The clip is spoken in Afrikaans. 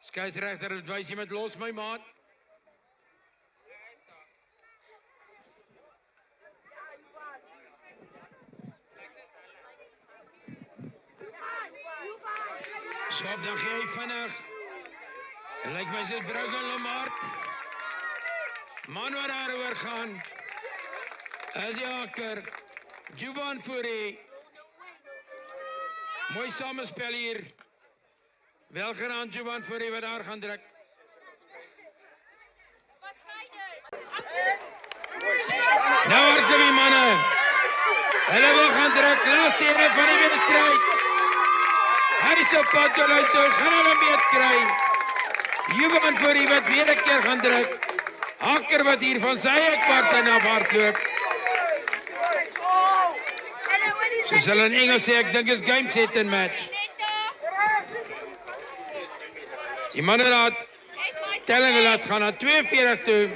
Skeieregter, het wys jy met los my maat. Swap, dan gee hy vinnig. En lyk my sit Bruggen Lamart. Man wat daar oor gaan. Is Jaker. Juvan Fourie. Mooi samespel hier. Wel gedaan Juvan Fourie wat daar gaan druk. Nou hardloop die manne. Hulle wil gaan druk. Laaste ene van die wedstryd. Hy is op pad toe, gaan hulle beet kry. Juvan Fourie wat weer 'n keer gaan druk. Haker wat hier van sy kwart en af hardloop. Soos hulle in Engels sê, ek dink is game set and match. Die manne laat telling laat gaan na 42 toe.